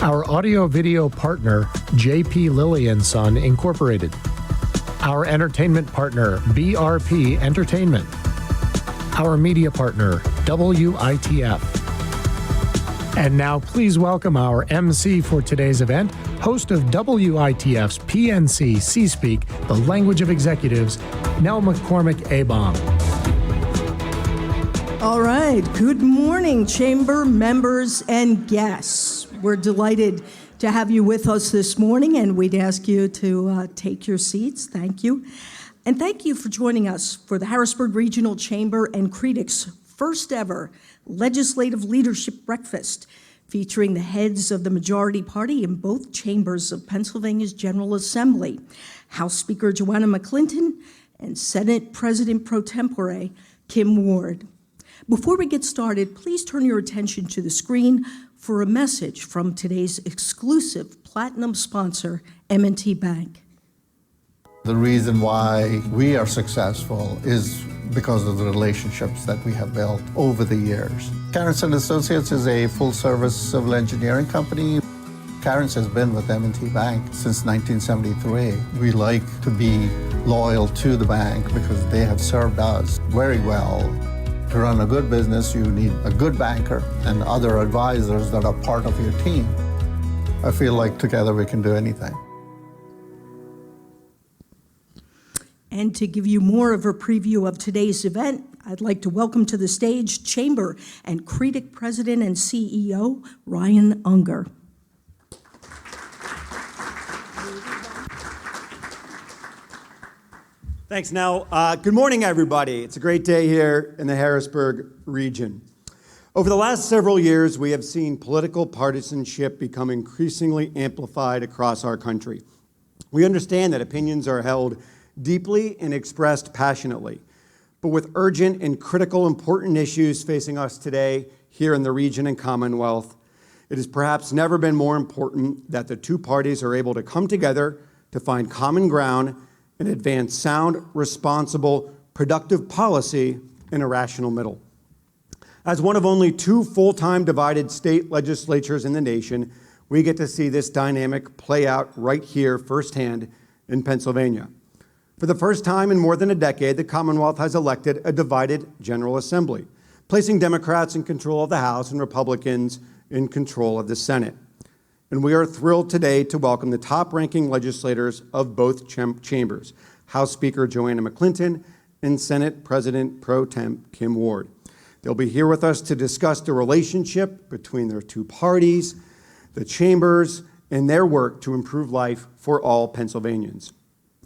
Our audio-video partner, J.P. Lilly & Son, Incorporated. Our entertainment partner, BRP Entertainment. Our media partner, WITF. And now please welcome our MC for today's event, host of WITF's PNC C-Speak, the language of executives, Nell McCormick-Abom. All right, good morning, Chamber members and guests. We're delighted to have you with us this morning, and we'd ask you to take your seats. Thank you. And thank you for joining us for the Harrisburg Regional Chamber and CREDC's first ever Legislative Leadership Breakfast, featuring the heads of the majority party in both chambers of Pennsylvania's General Assembly, House Speaker Joanna McClinton and Senate President Pro Tempore Kim Ward. Before we get started, please turn your attention to the screen for a message from today's exclusive platinum sponsor, M&T Bank. The reason why we are successful is because of the relationships that we have built over the years. Carens & Associates is a full-service civil engineering company. Carens has been with M&T Bank since 1973. We like to be loyal to the bank because they have served us very well. To run a good business, you need a good banker and other advisors that are part of your team. I feel like together we can do anything. And to give you more of a preview of today's event, I'd like to welcome to the stage Chamber and CREDC President and CEO, Ryan Unger. Thanks, Nell. Good morning, everybody. It's a great day here in the Harrisburg region. Over the last several years, we have seen political partisanship become increasingly amplified across our country. We understand that opinions are held deeply and expressed passionately. But with urgent and critical important issues facing us today here in the region and Commonwealth, it has perhaps never been more important that the two parties are able to come together to find common ground and advance sound, responsible, productive policy in a rational middle. As one of only two full-time divided state legislatures in the nation, we get to see this dynamic play out right here firsthand in Pennsylvania. For the first time in more than a decade, the Commonwealth has elected a divided General Assembly, placing Democrats in control of the House and Republicans in control of the Senate. And we are thrilled today to welcome the top-ranking legislators of both chambers, House Speaker Joanna McClinton and Senate President Pro Tem Kim Ward. They'll be here with us to discuss the relationship between their two parties, the chambers, and their work to improve life for all Pennsylvanians.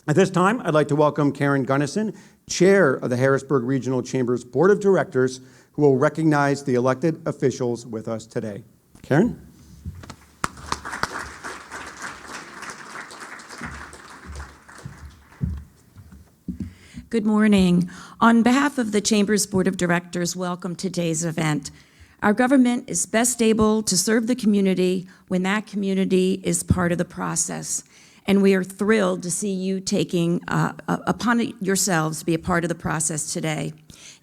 At this time, I'd like to welcome Karen Gunnison, Chair of the Harrisburg Regional Chamber's Board of Directors, who will recognize the elected officials with us today. Karen? Good morning. On behalf of the Chamber's Board of Directors, welcome to today's event. Our government is best able to serve the community when that community is part of the process. And we are thrilled to see you taking upon it yourselves to be a part of the process today.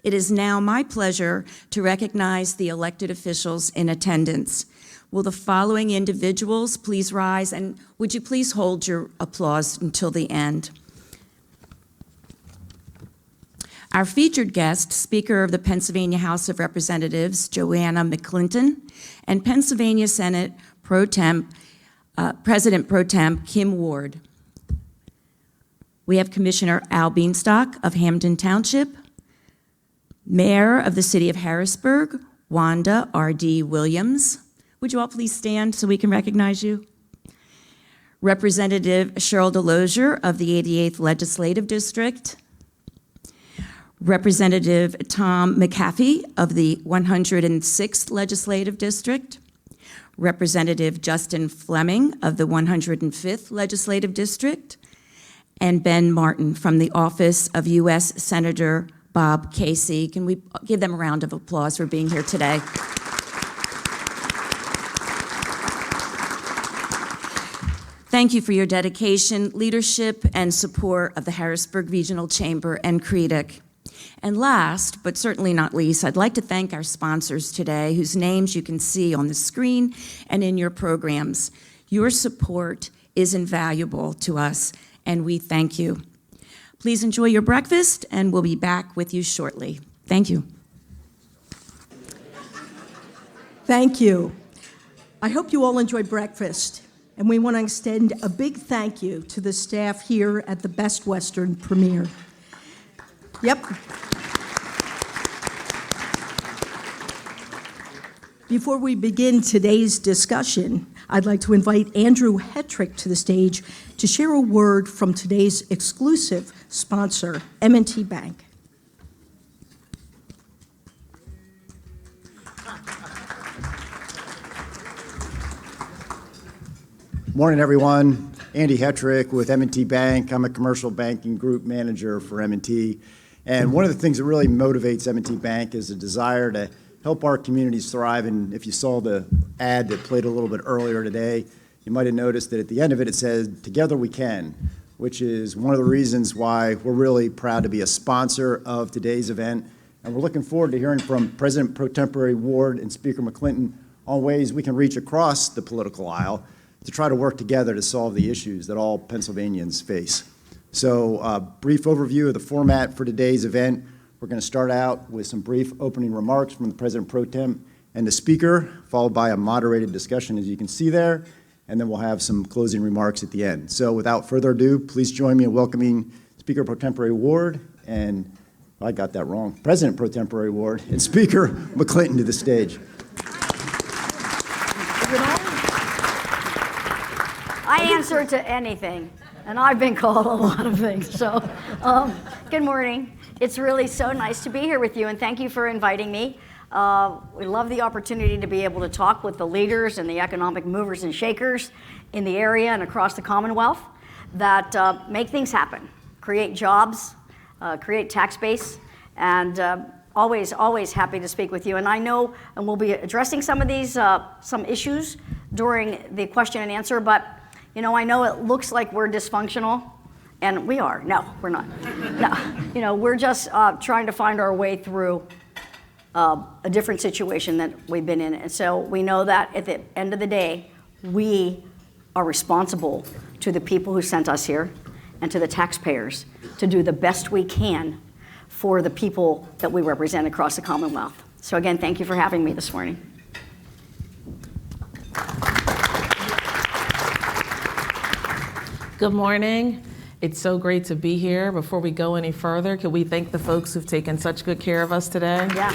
It is now my pleasure to recognize the elected officials in attendance. Will the following individuals please rise, and would you please hold your applause until the end? Our featured guest, Speaker of the Pennsylvania House of Representatives, Joanna McClinton, and Pennsylvania Senate President Pro Tem Kim Ward. We have Commissioner Al Beanstock of Hampden Township, Mayor of the City of Harrisburg, Wanda R.D. Williams. Would you all please stand so we can recognize you? Representative Cheryl Delosier of the 88th Legislative District, Representative Tom McAfee of the 106th Legislative District, Representative Justin Fleming of the 105th Legislative District, and Ben Martin from the office of U.S. Senator Bob Casey. Can we give them a round of applause for being here today? Thank you for your dedication, leadership, and support of the Harrisburg Regional Chamber and CREDC. And last, but certainly not least, I'd like to thank our sponsors today, whose names you can see on the screen and in your programs. Your support is invaluable to us, and we thank you. Please enjoy your breakfast, and we'll be back with you shortly. Thank you. Thank you. I hope you all enjoyed breakfast, and we want to extend a big thank you to the staff here at the Best Western Premier. Yep. Before we begin today's discussion, I'd like to invite Andrew Hetrick to the stage to share a word from today's exclusive sponsor, M&T Bank. Morning, everyone. Andy Hetrick with M&T Bank. I'm a commercial banking group manager for M&T. And one of the things that really motivates M&T Bank is a desire to help our communities thrive. And if you saw the ad that played a little bit earlier today, you might have noticed that at the end of it, it said, "Together we can," which is one of the reasons why we're really proud to be a sponsor of today's event. And we're looking forward to hearing from President Pro Tempore Ward and Speaker McClinton on ways we can reach across the political aisle to try to work together to solve the issues that all Pennsylvanians face. So a brief overview of the format for today's event. We're going to start out with some brief opening remarks from the President Pro Tem and the Speaker, followed by a moderated discussion, as you can see there, and then we'll have some closing remarks at the end. So without further ado, please join me in welcoming Speaker Pro Tempore Ward and, I got that wrong, President Pro Tempore Ward and Speaker McClinton to the stage. I answer to anything, and I've been called a lot of things. So, good morning. It's really so nice to be here with you, and thank you for inviting me. We love the opportunity to be able to talk with the leaders and the economic movers and shakers in the area and across the Commonwealth that make things happen, create jobs, create tax base, and always happy to speak with you. And I know, and we'll be addressing some of these, some issues during the question and answer, but you know, I know it looks like we're dysfunctional, and we are. No, we're not. No, you know, we're just trying to find our way through a different situation that we've been in. And so we know that at the end of the day, we are responsible to the people who sent us here and to the taxpayers to do the best we can for the people that we represent across the Commonwealth. So again, thank you for having me this morning. Good morning. It's so great to be here. Before we go any further, could we thank the folks who've taken such good care of us today? Yeah.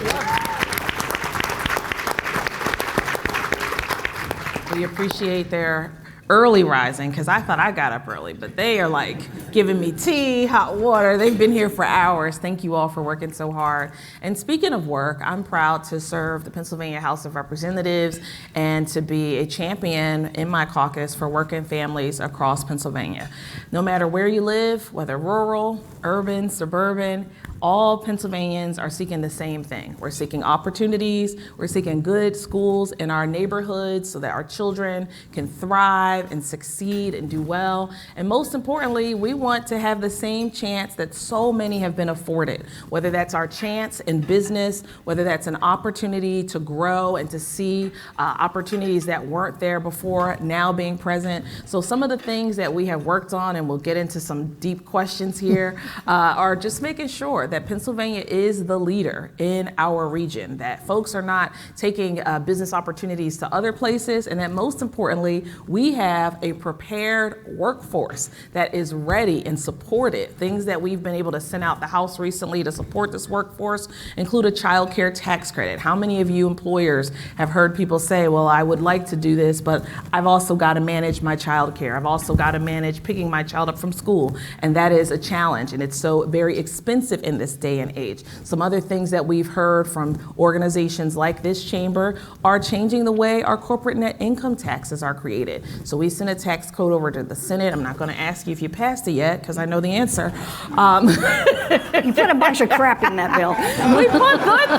We appreciate their early rising, because I thought I got up early, but they are like giving me tea, hot water. They've been here for hours. Thank you all for working so hard. And speaking of work, I'm proud to serve the Pennsylvania House of Representatives and to be a champion in my caucus for working families across Pennsylvania. No matter where you live, whether rural, urban, suburban, all Pennsylvanians are seeking the same thing. We're seeking opportunities. We're seeking good schools in our neighborhoods so that our children can thrive and succeed and do well. And most importantly, we want to have the same chance that so many have been afforded, whether that's our chance in business, whether that's an opportunity to grow and to see opportunities that weren't there before now being present. So some of the things that we have worked on, and we'll get into some deep questions here, are just making sure that Pennsylvania is the leader in our region, that folks are not taking business opportunities to other places, and that most importantly, we have a prepared workforce that is ready and supported. Things that we've been able to send out the House recently to support this workforce include a child care tax credit. How many of you employers have heard people say, well, I would like to do this, but I've also got to manage my child care. I've also got to manage picking my child up from school, and that is a challenge, and it's so very expensive in this day and age. Some other things that we've heard from organizations like this chamber are changing the way our corporate net income taxes are created. So we sent a tax code over to the Senate. I'm not going to ask you if you passed it yet, because I know the answer. You put a bunch of crap in that bill. We put good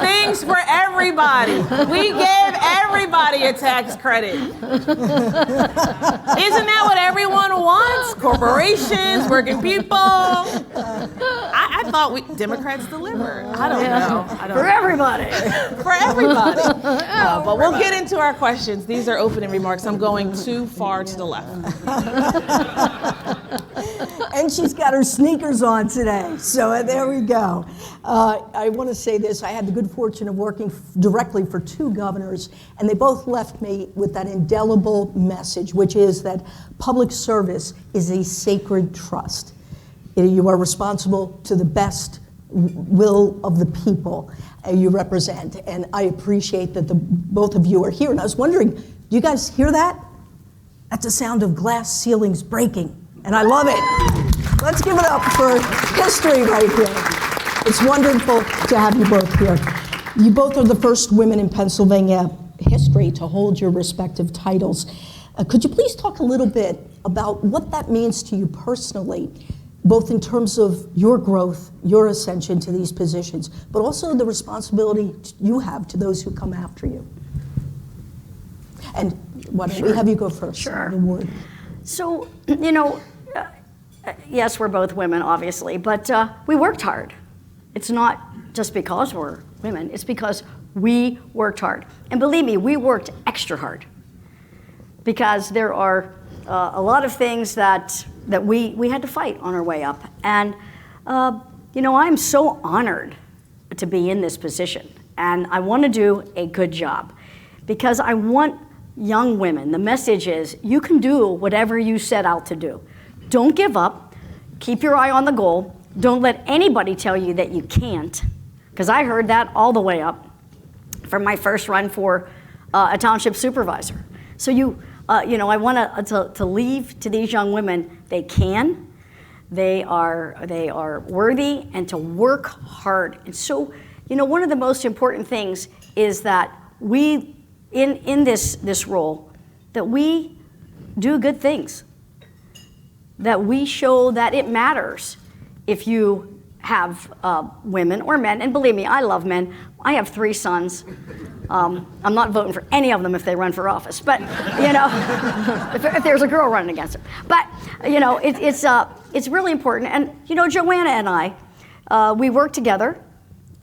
things for everybody. We gave everybody a tax credit. Isn't that what everyone wants? Corporations, working people. I thought Democrats delivered. I don't know. For everybody. For everybody. But we'll get into our questions. These are opening remarks. I'm going too far to the left. And she's got her sneakers on today, so there we go. I want to say this. I had the good fortune of working directly for 2 governors, and they both left me with that indelible message, which is that public service is a sacred trust. You are responsible to the best will of the people you represent, and I appreciate that both of you are here. And I was wondering, do you guys hear that? That's the sound of glass ceilings breaking. And I love it. Let's give it up for history right here. It's wonderful to have you both here. You both are the first women in Pennsylvania history to hold your respective titles. Could you please talk a little bit about what that means to you personally, both in terms of your growth, your ascension to these positions, but also the responsibility you have to those who come after you? And why don't we have you go first? Sure. Ward. So, yes, we're both women, obviously, but we worked hard. It's not just because we're women, it's because we worked hard. And believe me, we worked extra hard because there are a lot of things that we had to fight on our way up. And, I'm so honored to be in this position, and I want to do a good job because I want young women, the message is you can do whatever you set out to do. Don't give up. Keep your eye on the goal. Don't let anybody tell you that you can't, because I heard that all the way up from my first run for a township supervisor. So I want to leave to these young women, they can, they are worthy, and to work hard. And so, one of the most important things is that we, in this role, that we do good things, that we show that it matters if you have women or men, and believe me, I love men. I have 3 sons. I'm not voting for any of them if they run for office, but if there's a girl running against them. But it's really important. And Joanna and I, we worked together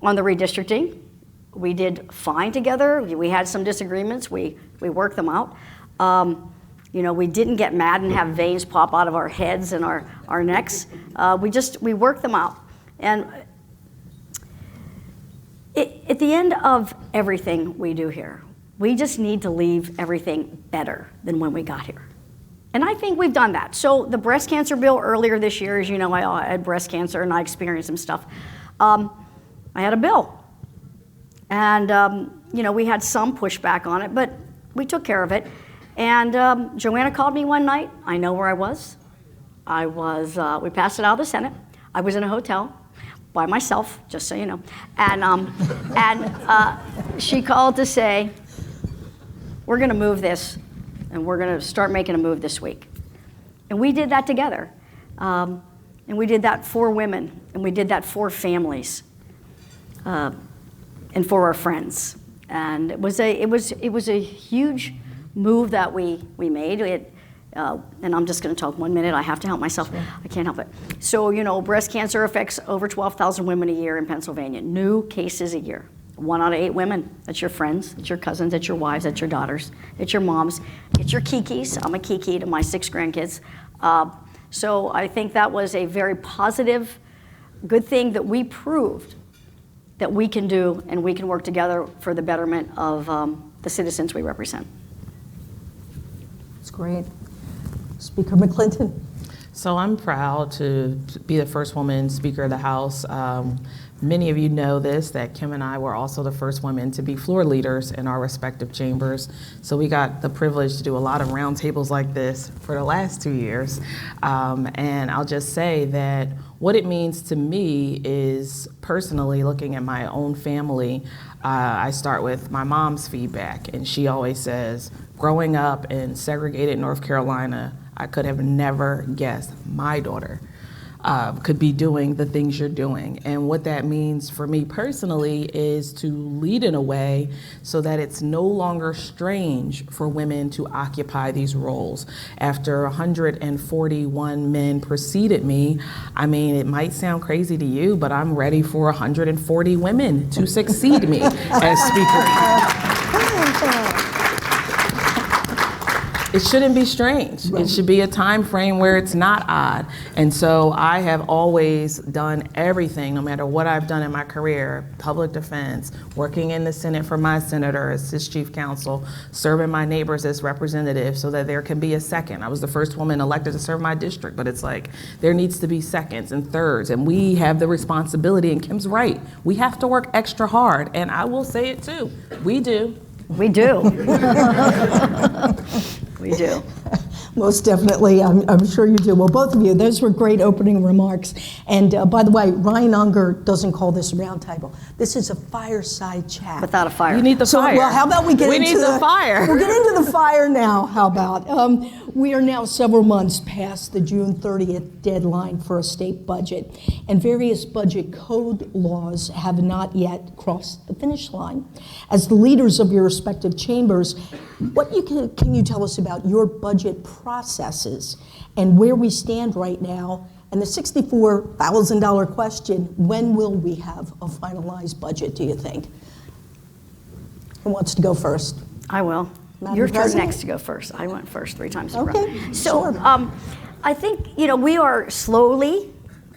on the redistricting. We did fine together. We had some disagreements. We worked them out. We didn't get mad and have veins pop out of our heads and our necks. We worked them out. And at the end of everything we do here, we just need to leave everything better than when we got here. And I think we've done that. So the breast cancer bill earlier this year, as you know, I had breast cancer and I experienced some stuff. I had a bill. And, we had some pushback on it, but we took care of it. And Joanna called me one night. I know where I was. We passed it out of the Senate. I was in a hotel by myself, just so you know. And she called to say, we're going to move this, and we're going to start making a move this week. And we did that together. And we did that for women, and we did that for families, and for our friends. And it was a huge move that we made. And I'm just going to talk 1 minute. I have to help myself. Sure. I can't help it. So, breast cancer affects over 12,000 women a year in Pennsylvania. New cases a year. 1 out of 8 women. That's your friends. That's your cousins. That's your wives. That's your daughters. It's your moms. It's your kikis. I'm a kiki to my 6 grandkids. So I think that was a very positive, good thing that we proved that we can do, and we can work together for the betterment of the citizens we represent. That's great. Speaker McClinton. So I'm proud to be the first woman Speaker of the House. Many of you know this, that Kim and I were also the first women to be floor leaders in our respective chambers. So we got the privilege to do a lot of roundtables like this for the last 2 years. And I'll just say that what it means to me is, personally, looking at my own family, I start with my mom's feedback, and she always says, growing up in segregated North Carolina, I could have never guessed my daughter could be doing the things you're doing. And what that means for me personally is to lead in a way so that it's no longer strange for women to occupy these roles. After 141 men preceded me, I mean, it might sound crazy to you, but I'm ready for 140 women to succeed me as Speaker. It shouldn't be strange. Right. It should be a time frame where it's not odd. And so I have always done everything, no matter what I've done in my career, public defense, working in the Senate for my senator as his chief counsel, serving my neighbors as representatives so that there can be a second. I was the first woman elected to serve my district, but it's like there needs to be seconds and thirds, and we have the responsibility, and Kim's right, we have to work extra hard, and I will say it too, we do. We do. We do. Most definitely, I'm sure you do. Well, both of you, those were great opening remarks. And by the way, Ryan Unger doesn't call this a round table. This is a fireside chat. Without a fire. You need the fire. Well, how about we get into the fire? We'll get into the fire now. How about? We are now several months past the June 30th deadline for a state budget, and various budget code laws have not yet crossed the finish line. As the leaders of your respective chambers, what can you tell us about your budget processes and where we stand right now? And the $64,000 question, when will we have a finalized budget, do you think? Who wants to go first? I will. Madam Your turn President? next to go first. I went first 3 times in a row. Okay, So sure. I think, we are slowly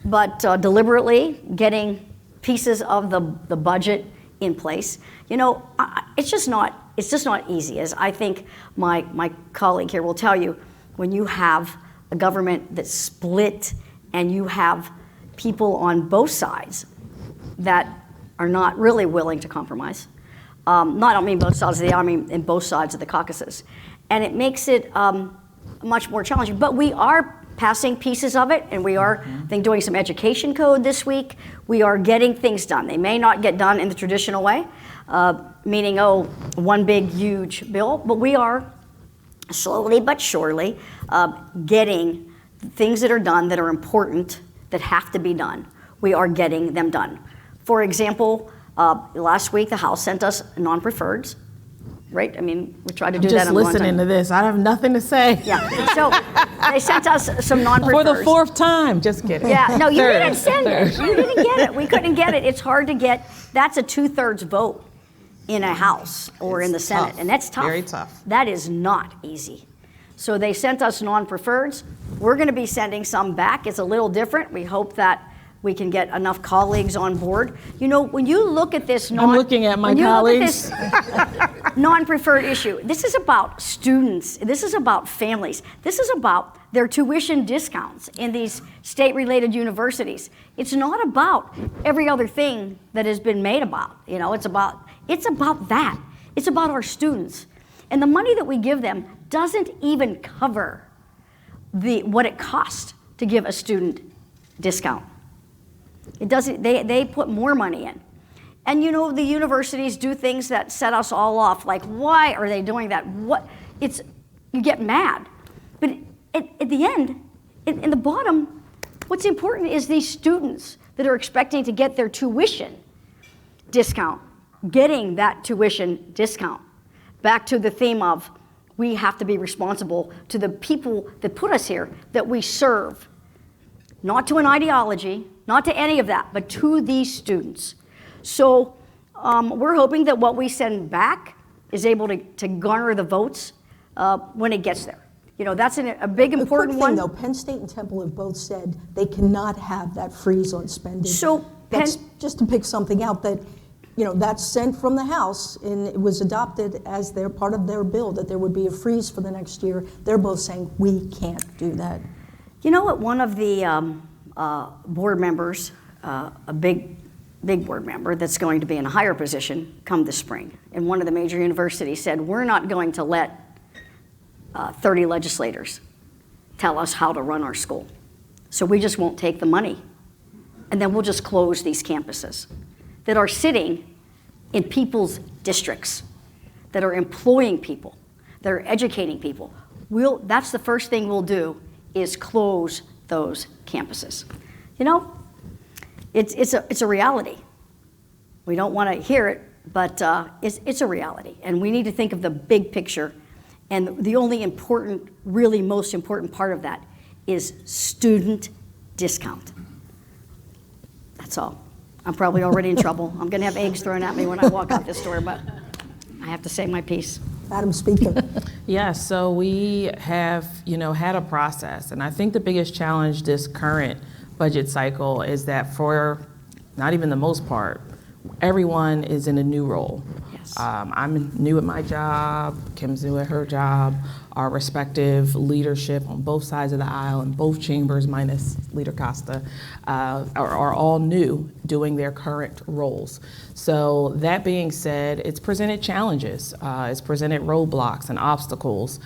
but deliberately getting pieces of the budget in place. It's just not easy, as I think my colleague here will tell you. When you have a government that's split and you have people on both sides that are not really willing to compromise, I don't mean both sides of the aisle, I mean in both sides of the caucuses, and it makes it much more challenging. But we are passing pieces of it, and we are, I think, doing some education code this week. We are getting things done. They may not get done in the traditional way, meaning, one big, huge bill, but we are slowly but surely getting things that are done that are important, that have to be done. We are getting them done. For example, last week the House sent us non-preferreds, right? I mean, we tried to do that in a long time. Just listening to this, I have nothing to say. Yeah, so they sent us some non-preferreds. For the 4th time, just kidding. Yeah, no, you Third. didn't send it. You didn't get it. We couldn't get it. It's hard to get. That's a 2/3 vote in a House or in the Senate, tough. and that's tough. Very tough. That is not easy. So they sent us non-preferreds. We're going to be sending some back. It's a little different. We hope that we can get enough colleagues on board. When you look at this I'm looking at my colleagues. Non-preferred issue, this is about students. This is about families. This is about their tuition discounts in these state-related universities. It's not about every other thing that has been made about. It's about that. It's about our students. And the money that we give them doesn't even cover what it costs to give a student discount. It doesn't. They put more money in. And the universities do things that set us all off, like, why are they doing that? You get mad. But at the end, in the bottom, what's important is these students that are expecting to get their tuition discount, getting that tuition discount. Back to the theme of we have to be responsible to the people that put us here, that we serve, not to an ideology, not to any of that, but to these students. So we're hoping that what we send back is able to garner the votes when it gets there. That's a big important one. Though, Penn State and Temple have both said they cannot have that freeze on spending. So that's just to pick something out that, that's sent from the House, and it was adopted as their part of their bill, that there would be a freeze for the next year. They're both saying we can't do that. What one of the board members, a big board member that's going to be in a higher position come this spring, and one of the major universities said, we're not going to let 30 legislators tell us how to run our school. So we just won't take the money, and then we'll just close these campuses that are sitting in people's districts, that are employing people, that are educating people. That's the first thing we'll do, is close those campuses. You know, it's a reality. We don't want to hear it, but it's a reality. And we need to think of the big picture. And the only important, really most important part of that is student discount. That's all. I'm probably already in trouble. I'm going to have eggs thrown at me when I walk out this door, but I have to say my piece. Madam Speaker. Yes, so we have, had a process, and I think the biggest challenge this current budget cycle is that for not even the most part, everyone is in a new role. Yes. I'm new at my job, Kim's new at her job. Our respective leadership on both sides of the aisle in both chambers, minus Leader Costa, are all new doing their current roles. So that being said, it's presented challenges, it's presented roadblocks and obstacles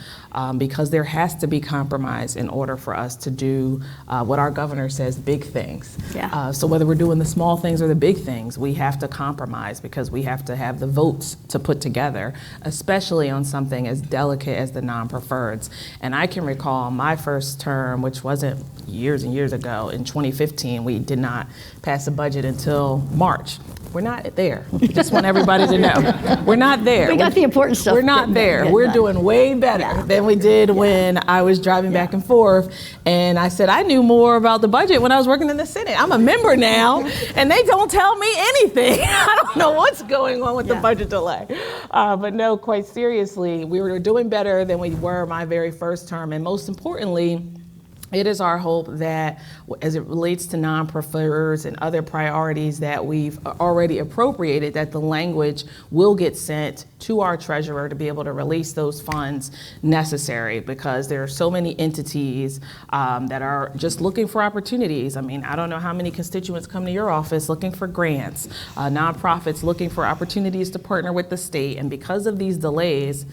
because there has to be compromise in order for us to do what our governor says, big things. Yeah. So whether we're doing the small things or the big things, we have to compromise because we have to have the votes to put together, especially on something as delicate as the non-preferreds. And I can recall my first term, which wasn't years and years ago, in 2015, we did not pass a budget until March. We're not there. Just want everybody to know. We're not there. We got the important stuff. We're not there. We're doing way better than we did when I was driving back and forth. And I said, I knew more about the budget when I was working in the Senate. I'm a member now, and they don't tell me anything. I don't know what's going on with the budget delay. But no, quite seriously, we were doing better than we were my very first term. And most importantly, it is our hope that as it relates to non-preferreds and other priorities that we've already appropriated, that the language will get sent to our treasurer to be able to release those funds necessary, because there are so many entities that are just looking for opportunities. I mean, I don't know how many constituents come to your office looking for grants, nonprofits looking for opportunities to partner with the state, and because of these delays,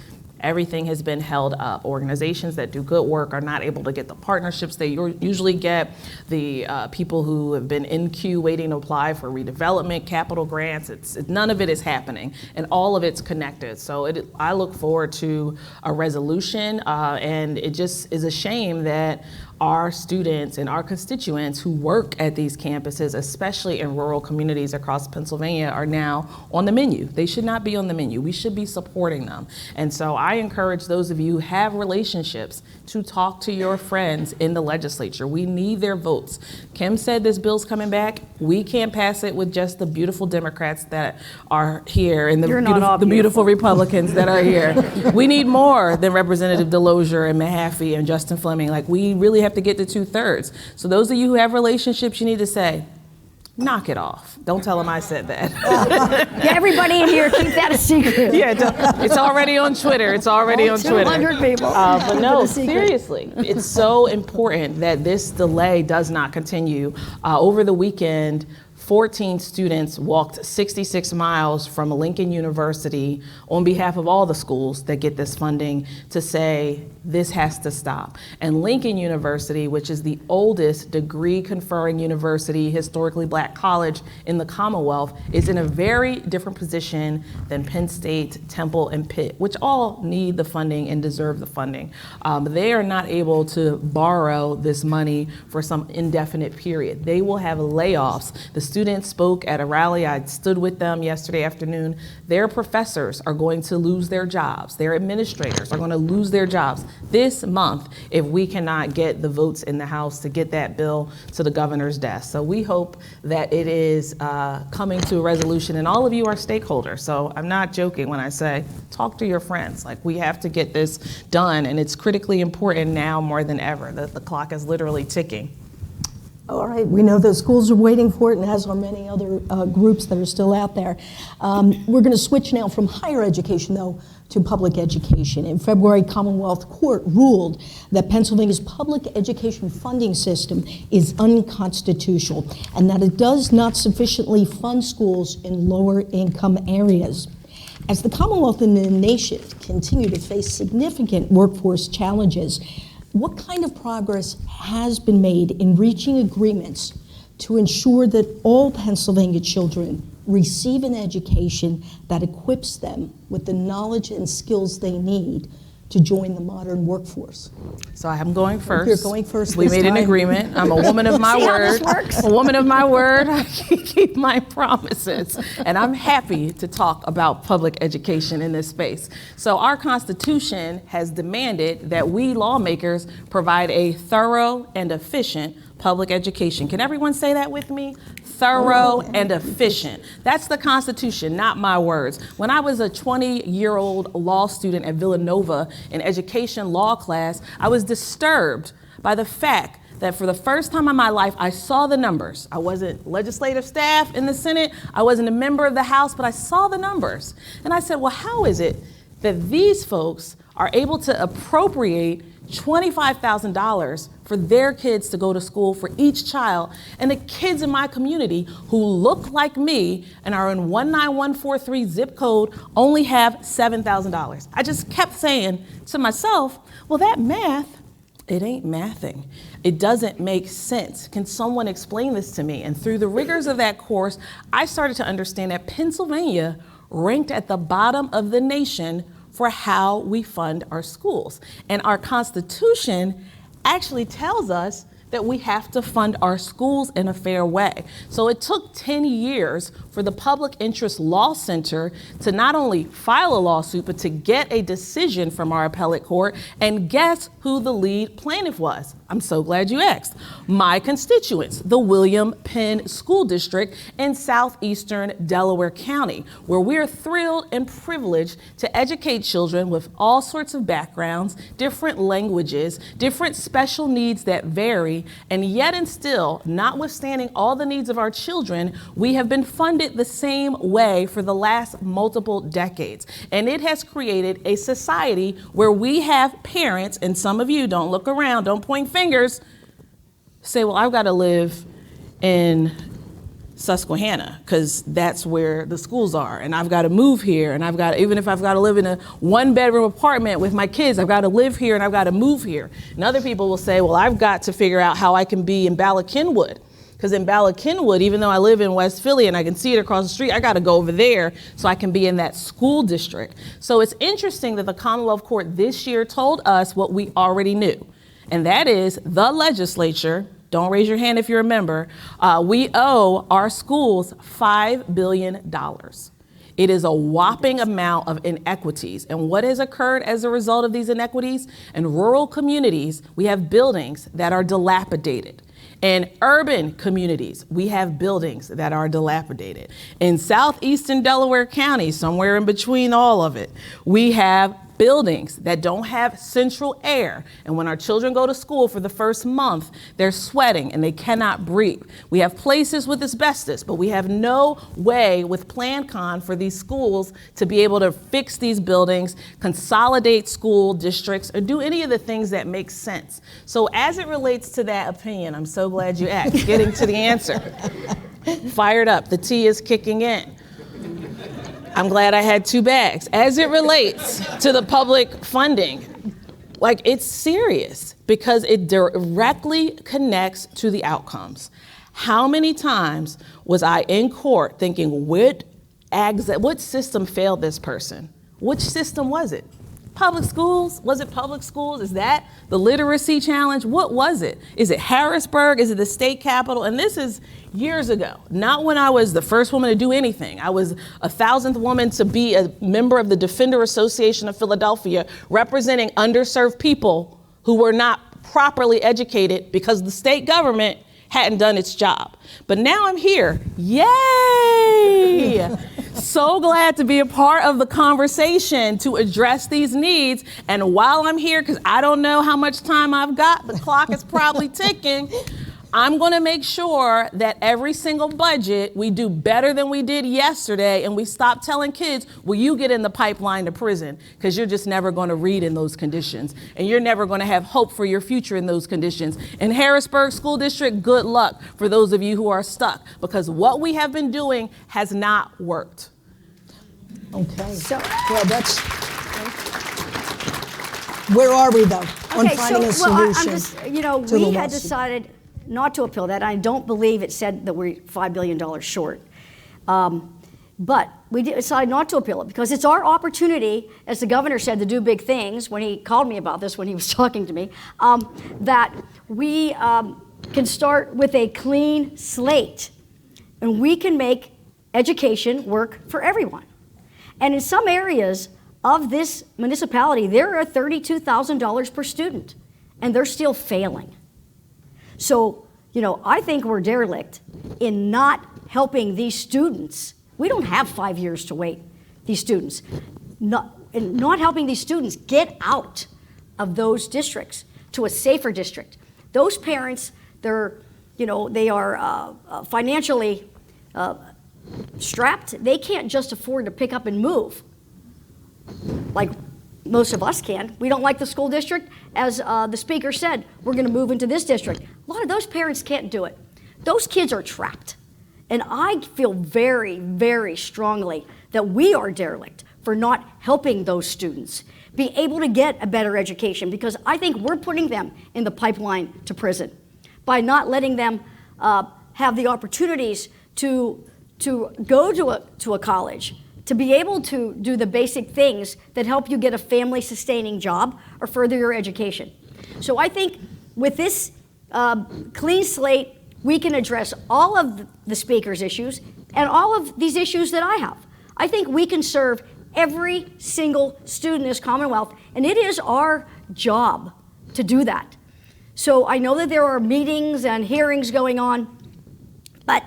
everything has been held up. Organizations that do good work are not able to get the partnerships they usually get. The people who have been in queue waiting to apply for redevelopment, capital grants, none of it is happening, and all of it's connected. So I look forward to a resolution, and it just is a shame that our students and our constituents who work at these campuses, especially in rural communities across Pennsylvania, are now on the menu. They should not be on the menu. We should be supporting them. And so I encourage those of you who have relationships to talk to your friends in the legislature. We need their votes. Kim said this bill's coming back. We can't pass it with just the beautiful Democrats that are here and the beautiful Republicans that are here. We need more than Representative Delosier and Mahaffey and Justin Fleming. Like, we really have to get to 2/3. So those of you who have relationships, you need to say, knock it off. Don't tell them I said that. Yeah, everybody in here, keep that a secret. Yeah, it's already on Twitter. It's already on Twitter. 200 people. But no, seriously, it's so important that this delay does not continue. Over the weekend, 14 students walked 66 miles from Lincoln University on behalf of all the schools that get this funding to say this has to stop. And Lincoln University, which is the oldest degree conferring university, historically black college in the Commonwealth, is in a very different position than Penn State, Temple, and Pitt, which all need the funding and deserve the funding. They are not able to borrow this money for some indefinite period. They will have layoffs. The students spoke at a rally. I stood with them yesterday afternoon. Their professors are going to lose their jobs. Their administrators are going to lose their jobs this month if we cannot get the votes in the House to get that bill to the governor's desk. So we hope that it is coming to a resolution, and all of you are stakeholders. So I'm not joking when I say talk to your friends. Like, we have to get this done, and it's critically important now more than ever. The clock is literally ticking. All right, we know the schools are waiting for it, and as are many other groups that are still out there. We're going to switch now from higher education, though, to public education. In February, Commonwealth Court ruled that Pennsylvania's public education funding system is unconstitutional and that it does not sufficiently fund schools in lower income areas. As the Commonwealth and the nation continue to face significant workforce challenges, what kind of progress has been made in reaching agreements to ensure that all Pennsylvania children receive an education that equips them with the knowledge and skills they need to join the modern workforce? So I'm going first. You're going first We this made an time. agreement. I'm a woman of my See how word. this works? A woman of my word. I keep my promises. And I'm happy to talk about public education in this space. So our Constitution has demanded that we lawmakers provide a thorough and efficient public education. Can everyone say that with me? Thorough and efficient. That's the Constitution, not my words. When I was a 20-year-old law student at Villanova in education law class, I was disturbed by the fact that for the first time in my life, I saw the numbers. I wasn't legislative staff in the Senate, I wasn't a member of the House, but I saw the numbers. And I said, well, how is it that these folks are able to appropriate $25,000 for their kids to go to school for each child, and the kids in my community who look like me and are in 19143 zip code only have $7,000? I just kept saying to myself, well, that math, it ain't mathing. It doesn't make sense. Can someone explain this to me? And through the rigors of that course, I started to understand that Pennsylvania ranked at the bottom of the nation for how we fund our schools. And our Constitution actually tells us that we have to fund our schools in a fair way. So it took 10 years for the Public Interest Law Center to not only file a lawsuit, but to get a decision from our appellate court. And guess who the lead plaintiff was? I'm so glad you asked. My constituents, the William Penn School District in southeastern Delaware County, where we're thrilled and privileged to educate children with all sorts of backgrounds, different languages, different special needs that vary, and yet and still, notwithstanding all the needs of our children, we have been funded the same way for the last multiple decades. And it has created a society where we have parents, and some of you, don't look around, don't point fingers, say, well, I've got to live in Susquehanna because that's where the schools are, and I've got to move here, and even if I've got to live in a 1-bedroom apartment with my kids, I've got to live here and I've got to move here. And other people will say, well, I've got to figure out how I can be in Bala Cynwyd, because in Bala Cynwyd, even though I live in West Philly and I can see it across the street, I got to go over there so I can be in that school district. So it's interesting that the Commonwealth Court this year told us what we already knew, and that is the legislature, don't raise your hand if you're a member, we owe our schools $5 billion. It is a whopping amount of inequities. And what has occurred as a result of these inequities? In rural communities, we have buildings that are dilapidated. In urban communities, we have buildings that are dilapidated. In southeastern Delaware County, somewhere in between all of it, we have buildings that don't have central air. And when our children go to school for the first month, they're sweating and they cannot breathe. We have places with asbestos, but we have no way with PlanCon for these schools to be able to fix these buildings, consolidate school districts, or do any of the things that make sense. So as it relates to that opinion, I'm so glad you asked, getting to the answer. Fired up, the tea is kicking in. I'm glad I had 2 bags. As it relates to the public funding, like, it's serious because it directly connects to the outcomes. How many times was I in court thinking, what system failed this person? Which system was it? Public schools? Was it public schools? Is that the literacy challenge? What was it? Is it Harrisburg? Is it the state capitol? And this is years ago, not when I was the first woman to do anything. I was 1,000th woman to be a member of the Defender Association of Philadelphia, representing underserved people who were not properly educated because the state government hadn't done its job. But now I'm here. Yay! So glad to be a part of the conversation to address these needs. And while I'm here, because I don't know how much time I've got, the clock is probably ticking, I'm going to make sure that every single budget we do better than we did yesterday, and we stop telling kids, well, you get in the pipeline to prison, because you're just never going to read in those conditions, and you're never going to have hope for your future in those conditions. In Harrisburg School District, good luck for those of you who are stuck, because what we have been doing has not worked. Okay. So, yeah, that's. Where are we, though, on finding a solution? We had decided not to appeal that. I don't believe it said that we're $5 billion short. But we decided not to appeal it because it's our opportunity, as the governor said, to do big things when he called me about this when he was talking to me, that we can start with a clean slate and we can make education work for everyone. And in some areas of this municipality, there are $32,000 per student and they're still failing. So, I think we're derelict in not helping these students. We don't have 5 years to wait, these students. Not helping these students get out of those districts to a safer district. Those parents, they are financially strapped. They can't just afford to pick up and move like most of us can. We don't like the school district. As the speaker said, we're going to move into this district. A lot of those parents can't do it. Those kids are trapped. And I feel very, very strongly that we are derelict for not helping those students be able to get a better education, because I think we're putting them in the pipeline to prison by not letting them have the opportunities to go to a college, to be able to do the basic things that help you get a family-sustaining job or further your education. So I think with this clean slate, we can address all of the speaker's issues and all of these issues that I have. I think we can serve every single student in this Commonwealth, and it is our job to do that. So I know that there are meetings and hearings going on, but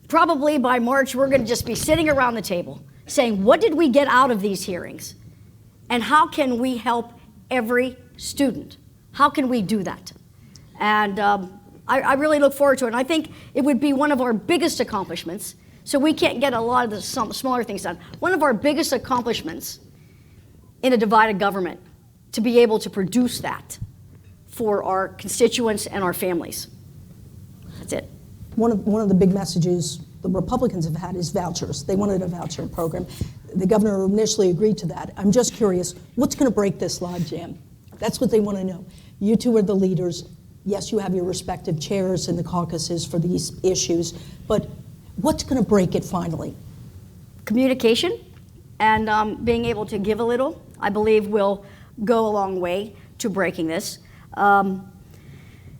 probably by March, we're going to just be sitting around the table saying, what did we get out of these hearings? And how can we help every student? How can we do that? And I really look forward to it. And I think it would be one of our biggest accomplishments. So we can't get a lot of the smaller things done. One of our biggest accomplishments in a divided government, to be able to produce that for our constituents and our families. That's it. One of the big messages the Republicans have had is vouchers. They wanted a voucher program. The governor initially agreed to that. I'm just curious, what's going to break this logjam? That's what they want to know. You two are the leaders. Yes, you have your respective chairs in the caucuses for these issues, but what's going to break it finally? Communication and being able to give a little, I believe, will go a long way to breaking this. And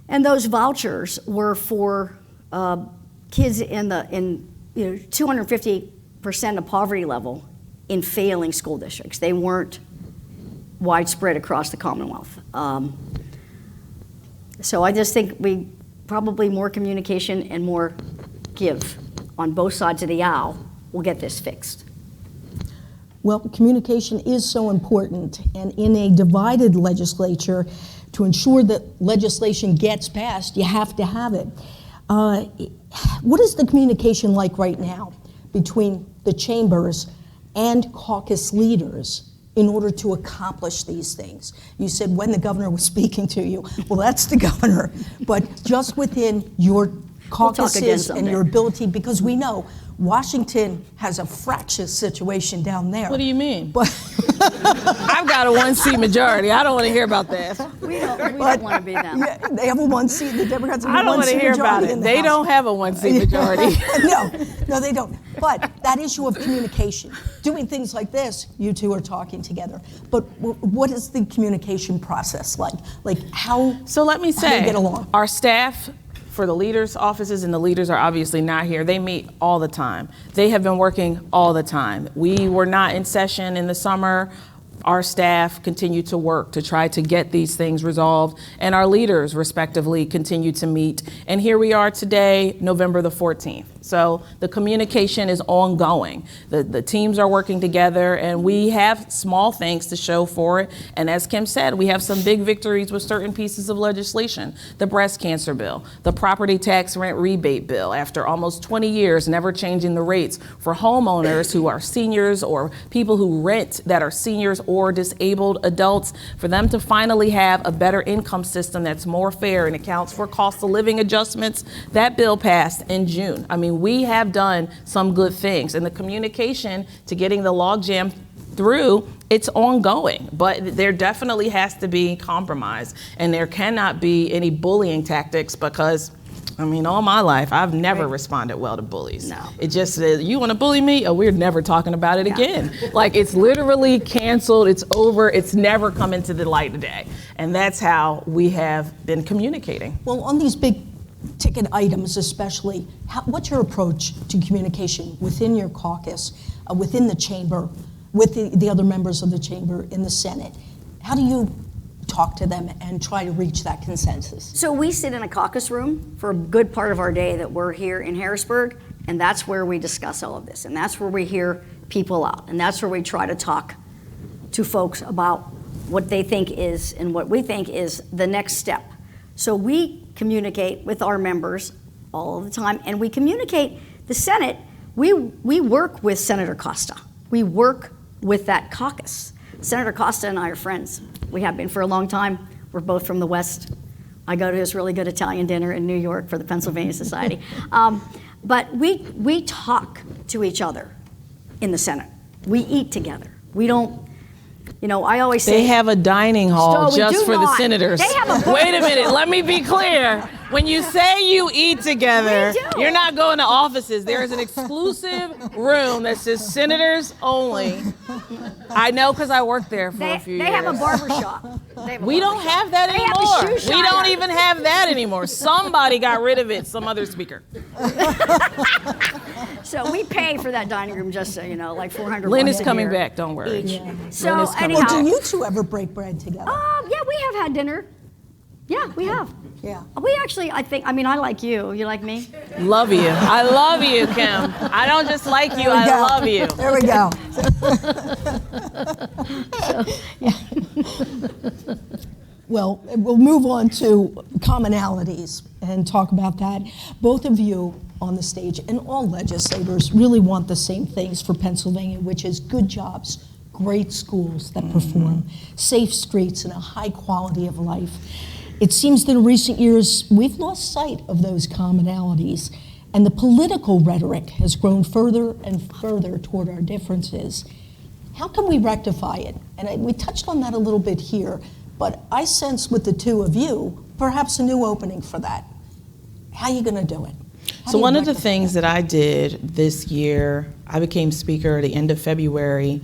those vouchers were for kids in 250% of poverty level in failing school districts. They weren't widespread across the Commonwealth. So I just think we probably more communication and more give on both sides of the aisle will get this fixed. Well, communication is so important, and in a divided legislature, to ensure that legislation gets passed, you have to have it. What is the communication like right now between the chambers and caucus leaders in order to accomplish these things? You said when the governor was speaking to you. Well, that's the governor. But just within your caucuses and your ability, because we know Washington has a fractious situation down there. What do you mean? But I've got a one-seat majority. I don't want to hear about that. We don't want to be them. yeah, they have a one seat. The Democrats have I a don't want to one-seat hear about majority it. in the They House. don't have a one-seat majority. No, they don't. But that issue of communication, doing things like this, you two are talking together. But what is the communication process like? Like how? So let me how do you say, get along? our staff for the leaders' offices, and the leaders are obviously not here, they meet all the time. They have been working all the time. We were not in session in the summer. Our staff continue to work to try to get these things resolved, and our leaders, respectively, continue to meet. And here we are today, November the 14th. So the communication is ongoing. The teams are working together, and we have small things to show for it. And as Kim said, we have some big victories with certain pieces of legislation. The breast cancer bill, the property tax rent rebate bill, after almost 20 years never changing the rates for homeowners who are seniors or people who rent that are seniors or disabled adults, for them to finally have a better income system that's more fair and accounts for cost of living adjustments. That bill passed in June. I mean, we have done some good things, and the communication to getting the logjam through, it's ongoing, but there definitely has to be compromise, and there cannot be any bullying tactics, because I mean, all my life, I've never responded well to bullies. No. It just says, you want to bully me? Oh, we're never talking about it again. Like, it's literally canceled. It's over. It's never come into the light today. And that's how we have been communicating. Well, on these big ticket items especially, what's your approach to communication within your caucus, within the chamber, with the other members of the chamber in the Senate? How do you talk to them and try to reach that consensus? So we sit in a caucus room for a good part of our day that we're here in Harrisburg, and that's where we discuss all of this, and that's where we hear people out, and that's where we try to talk to folks about what they think is and what we think is the next step. So we communicate with our members all the time, and we communicate the Senate. We work with Senator Costa. We work with that caucus. Senator Costa and I are friends. We have been for a long time. We're both from the West. I go to this really good Italian dinner in New York for the Pennsylvania Society. But we talk to each other in the Senate. We eat together. We don't, I always say— They have a dining hall just for the senators. They have a— Wait a minute, let me be clear. When you say you eat together, you're not going to offices. There is an exclusive room that says senators only. I know because I worked there for a few years. They have a barbershop. We don't have that anymore. We don't even have that anymore. Somebody got rid of it, some other speaker. So we pay for that dining room just so you know, like $400 Lynn is a coming year back, don't worry. each. Yeah. So Lynn is coming anyhow, Well, do you two ever break bread together? yeah, we have had dinner. Yeah, we have. Yeah. We actually, I like you. You like me? Love you. I love you, Kim. I don't just like you, I love you. There we go. Well, we'll move on to commonalities and talk about that. Both of you on the stage and all legislators really want the same things for Pennsylvania, which is good jobs, great schools that perform, safe streets, and a high quality of life. It seems that in recent years, we've lost sight of those commonalities, and the political rhetoric has grown further and further toward our differences. How can we rectify it? And we touched on that a little bit here, but I sense with the two of you, perhaps a new opening for that. How are you going to do it? So one of the things that I did this year, I became speaker at the end of February.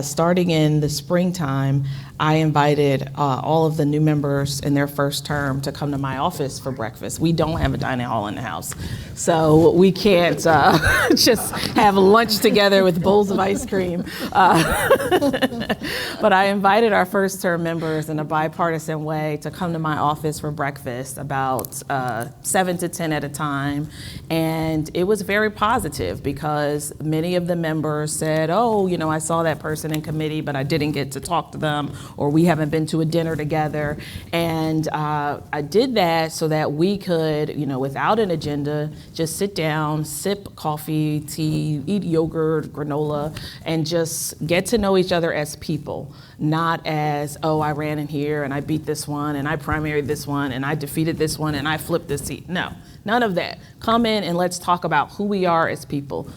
Starting in the springtime, I invited all of the new members in their first term to come to my office for breakfast. We don't have a dining hall in the house, so we can't just have lunch together with bowls of ice cream. But I invited our first term members in a bipartisan way to come to my office for breakfast, about 7 to 10 at a time. And it was very positive because many of the members said, oh, I saw that person in committee, but I didn't get to talk to them, or we haven't been to a dinner together. And I did that so that we could, without an agenda, just sit down, sip coffee, tea, eat yogurt, granola, and just get to know each other as people, not as, oh, I ran in here and I beat this one and I primaried this one and I defeated this one and I flipped this seat. No, none of that. Come in and let's talk about who we are as people.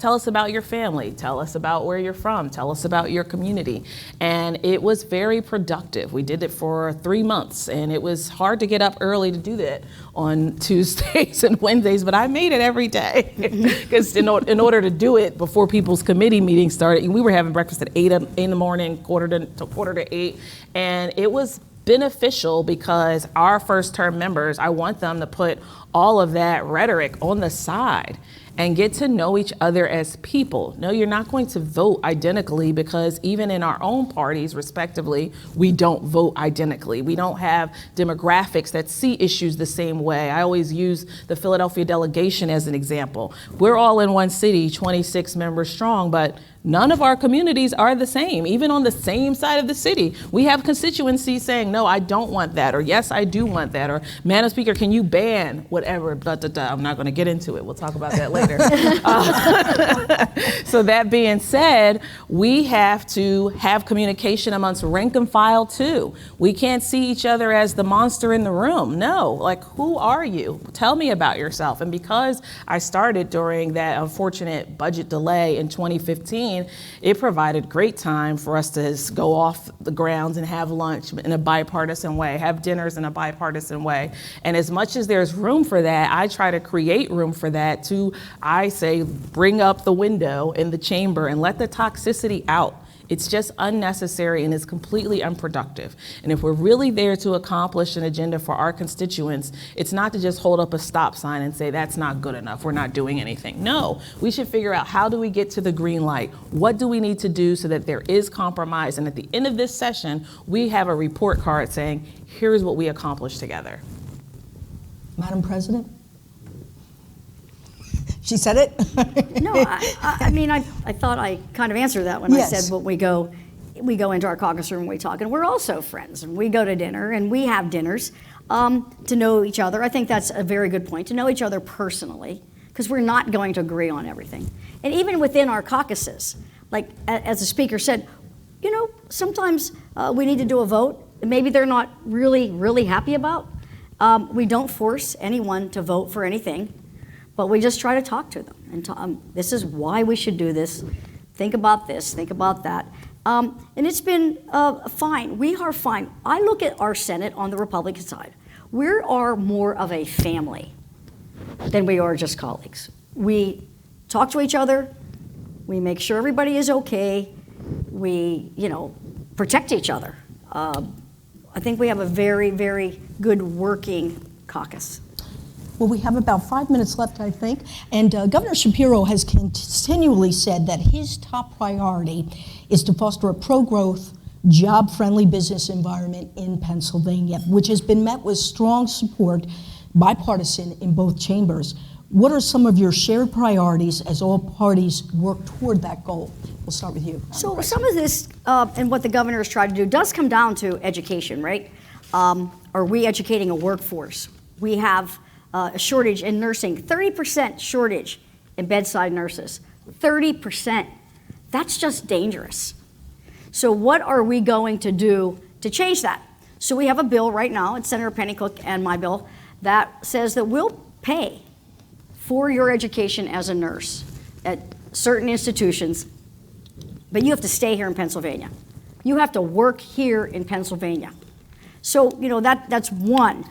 Tell us about your family. Tell us about where you're from. Tell us about your community. And it was very productive. We did it for 3 months, and it was hard to get up early to do that on Tuesdays and Wednesdays, but I made it every day because in order to do it before people's committee meetings started, we were having breakfast at 8 in the morning, quarter to 8, and it was beneficial because our first term members, I want them to put all of that rhetoric on the side and get to know each other as people. No, you're not going to vote identically because even in our own parties, respectively, we don't vote identically. We don't have demographics that see issues the same way. I always use the Philadelphia delegation as an example. We're all in one city, 26 members strong, but none of our communities are the same. Even on the same side of the city, we have constituencies saying, no, I don't want that, or yes, I do want that, or Madam Speaker, can you ban whatever, blah, blah, blah. I'm not going to get into it. We'll talk about that later. So that being said, we have to have communication amongst rank and file too. We can't see each other as the monster in the room. No, like, who are you? Tell me about yourself. And because I started during that unfortunate budget delay in 2015, mean, it provided great time for us to just go off the grounds and have lunch in a bipartisan way, have dinners in a bipartisan way. And as much as there's room for that, I try to create room for that to, I say, bring up the window in the chamber and let the toxicity out. It's just unnecessary and is completely unproductive. And if we're really there to accomplish an agenda for our constituents, it's not to just hold up a stop sign and say, that's not good enough, we're not doing anything. No, we should figure out, how do we get to the green light? What do we need to do so that there is compromise? And at the end of this session, we have a report card saying, here's what we accomplished together. Madam President? She said it? No, I mean, I thought I kind of answered that when Yes. I said, well, we go into our caucus room and we talk, and we're also friends, and we go to dinner, and we have dinners to know each other. I think that's a very good point, to know each other personally, because we're not going to agree on everything. And even within our caucuses, like as the speaker said, you know, sometimes we need to do a vote, and maybe they're not really, really happy about. We don't force anyone to vote for anything. But we just try to talk to them and this is why we should do this. Think about this, think about that. And it's been fine. We are fine. I look at our Senate on the Republican side. We are more of a family than we are just colleagues. We talk to each other. We make sure everybody is okay. We, you know, protect each other. I think we have a very, very good working caucus. Well, we have about 5 minutes left, I think. And Governor Shapiro has continually said that his top priority is to foster a pro-growth, job-friendly business environment in Pennsylvania, which has been met with strong support, bipartisan, in both chambers. What are some of your shared priorities as all parties work toward that goal? We'll start with you. So some of this and what the governor has tried to do does come down to education, right? Are we educating a workforce? We have a shortage in nursing, 30% shortage in bedside nurses, 30%. That's just dangerous. So what are we going to do to change that? So we have a bill right now, it's Senator Pennycook and my bill, that says that we'll pay for your education as a nurse at certain institutions, but you have to stay here in Pennsylvania. You have to work here in Pennsylvania. So, you know, that's one.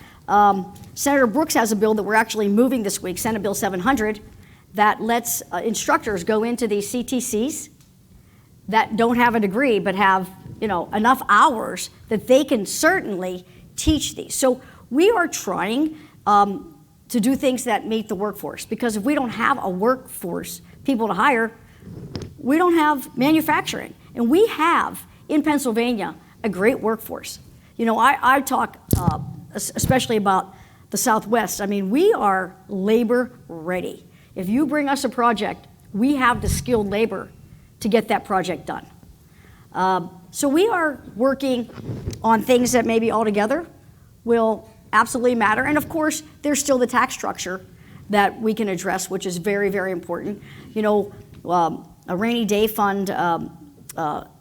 Senator Brooks has a bill that we're actually moving this week, Senate Bill 700, that lets instructors go into these CTCs that don't have a degree but have, you know, enough hours that they can certainly teach these. So we are trying to do things that meet the workforce, because if we don't have a workforce, people to hire, we don't have manufacturing. And we have, in Pennsylvania, a great workforce. You know, I talk especially about the Southwest. I mean, we are labor ready. If you bring us a project, we have the skilled labor to get that project done. So we are working on things that maybe altogether will absolutely matter. And of course, there's still the tax structure that we can address, which is very, very important. You know, a rainy day fund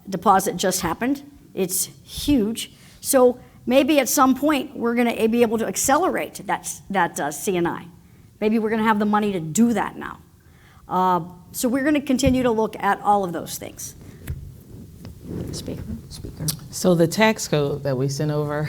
deposit just happened. It's huge. So maybe at some point we're going to be able to accelerate that C&I. Maybe we're going to have the money to do that now. So we're going to continue to look at all of those things. Speaker. So the tax code that we sent over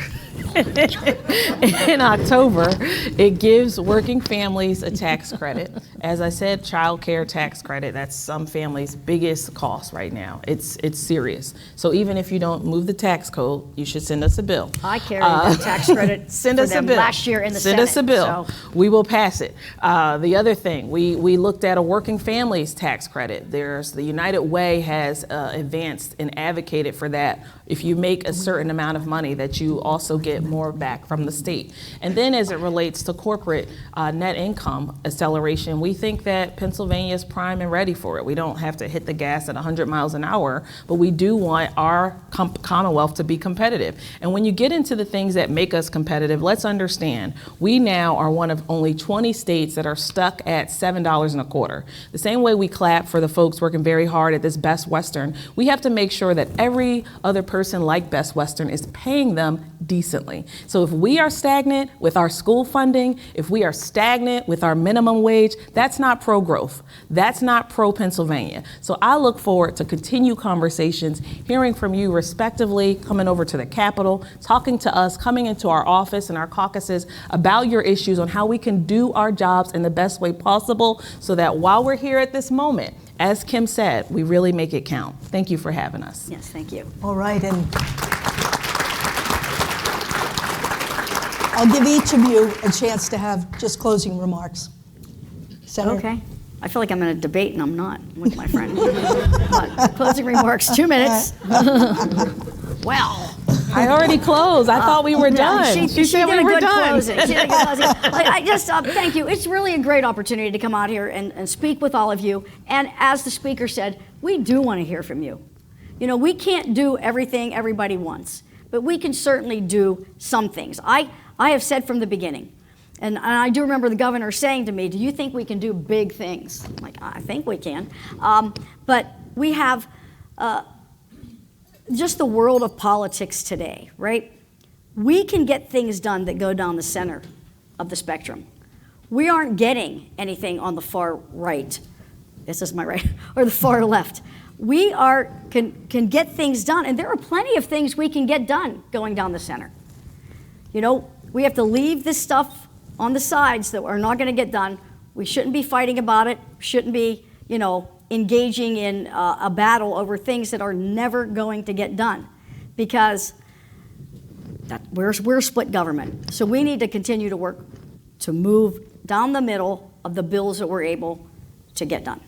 in October, it gives working families a tax credit. As I said, child care tax credit, that's some families' biggest cost right now. It's serious. So even if you don't move the tax code, you should send us a bill. I carried that tax credit send for us them a bill. last year in the Send Senate. us a bill. So. We will pass it. The other thing, we looked at a working families tax credit. There's the United Way has advanced and advocated for that. If you make a certain amount of money, that you also get more back from the state. And then as it relates to corporate net income acceleration, we think that Pennsylvania is prime and ready for it. We don't have to hit the gas at 100 miles an hour, but we do want our Commonwealth to be competitive. And when you get into the things that make us competitive, let's understand, we now are one of only 20 states that are stuck at $7.25. The same way we clap for the folks working very hard at this Best Western, we have to make sure that every other person like Best Western is paying them decently. consistently. So if we are stagnant with our school funding, if we are stagnant with our minimum wage, that's not pro-growth. That's not pro-Pennsylvania. So I look forward to continued conversations, hearing from you respectively, coming over to the Capitol, talking to us, coming into our office and our caucuses about your issues on how we can do our jobs in the best way possible so that while we're here at this moment, as Kim said, we really make it count. Thank you for having us. Yes, thank you. All right, and I'll give each of you a chance to have just closing remarks. Senator? Okay. I feel like I'm in a debate and I'm not with my friend. But closing remarks, 2 minutes. Well. I already closed. I thought we were done. She said did we a were good done. closing. She did a good closing. I just thank you. It's really a great opportunity to come out here and speak with all of you. And as the speaker said, we do want to hear from you. You know, we can't do everything everybody wants, but we can certainly do some things. I have said from the beginning, and I do remember the governor saying to me, do you think we can do big things? I'm like, I think we can. But we have just the world of politics today, right? We can get things done that go down the center of the spectrum. We aren't getting anything on the far right. This is my right, or the far left. We can get things done, and there are plenty of things we can get done going down the center. You know, we have to leave this stuff on the sides that are not going to get done. We shouldn't be fighting about it. Shouldn't be, you know, engaging in a battle over things that are never going to get done, because we're a split government. So we need to continue to work to move down the middle of the bills that we're able to get done,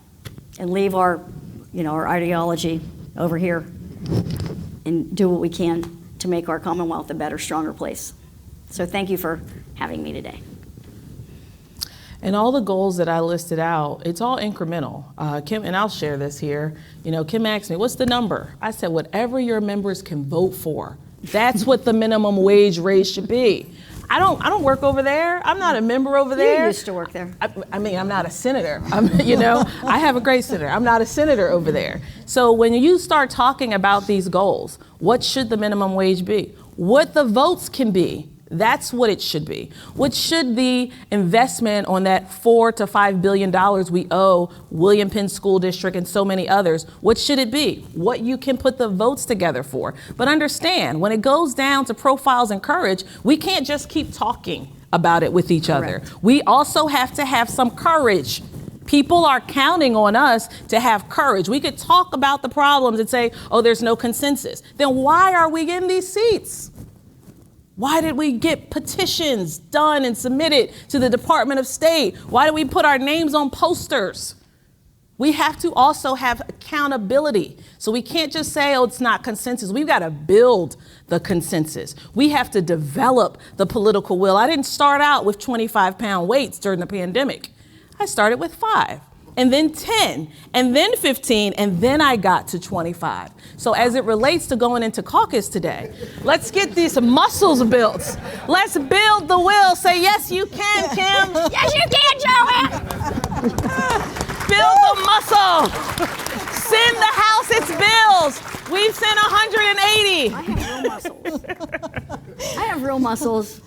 and leave our, you know, our ideology over here and do what we can to make our Commonwealth a better, stronger place. So thank you for having me today. And all the goals that I listed out, it's all incremental. Kim, and I'll share this here. You know, Kim asked me, what's the number? I said, whatever your members can vote for. That's what the minimum wage raise should be. I don't work over there. I'm not a member over there. You used to work there. I mean, I'm not a senator. You know, I have a great senator. I'm not a senator over there. So when you start talking about these goals, what should the minimum wage be? What the votes can be. That's what it should be. What should the investment on that $4 to $5 billion we owe William Penn School District and so many others, what should it be? What you can put the votes together for. But understand, when it goes down to profiles and courage, we can't just keep talking about it with each other. We also have to have some courage. People are counting on us to have courage. We could talk about the problems and say, oh, there's no consensus. Then why are we in these seats? Why did we get petitions done and submitted to the Department of State? Why did we put our names on posters? We have to also have accountability. So we can't just say, oh, it's not consensus. We've got to build the consensus. We have to develop the political will. I didn't start out with 25-pound weights during the pandemic. I started with 5. And then 10, and then 15, and then I got to 25. So as it relates to going into caucus today, let's get these muscles built. Let's build the will. Say, yes, you can, Kim. Yes, you can, Joanna. Build the muscle. Send the House its bills. We've sent 180. I have real muscles. I have real muscles.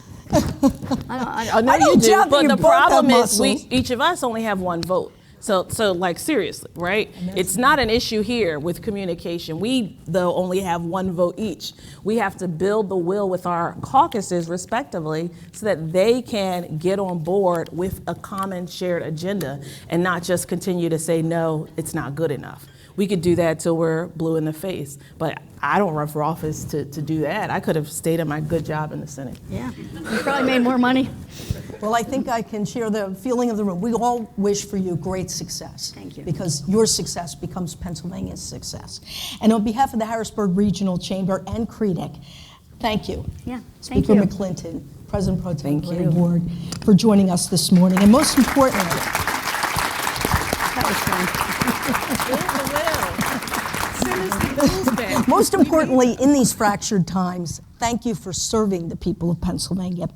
I know you do, but the problem is each of us only have one vote. So like seriously, right? It's not an issue here with communication. We, though, only have one vote each. We have to build the will with our caucuses respectively so that they can get on board with a common shared agenda and not just continue to say, no, it's not good enough. We could do that till we're blue in the face, but I don't run for office to do that. I could have stayed at my good job in the Senate. Yeah, you probably made more money. Well, I think I can share the feeling of the room. We all wish for you great success. Thank you. Because your success becomes Pennsylvania's success. And on behalf of the Harrisburg Regional Chamber and CREDC, thank you. Yeah, thank Speaker you. McClinton, President Pro Tem Thank you. Ward, for joining us this morning. And most importantly, That was fun. most importantly, in these fractured times, thank you for serving the people of Pennsylvania.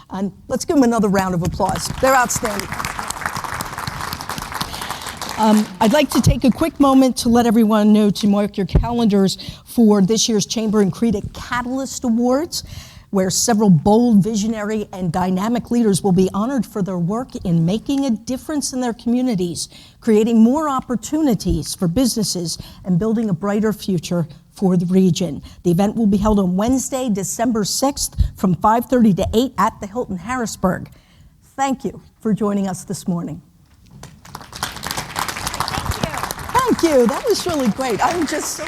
And let's give them another round of applause. They're outstanding. I'd like to take a quick moment to let everyone know to mark your calendars for this year's Chamber and CREDC Catalyst Awards. where several bold, visionary, and dynamic leaders will be honored for their work in making a difference in their communities, creating more opportunities for businesses, and building a brighter future for the region. The event will be held on Wednesday, December 6th from 5:30 to 8 at the Hilton Harrisburg. Thank you for joining us this morning. Thank you. That was really great. I'm just so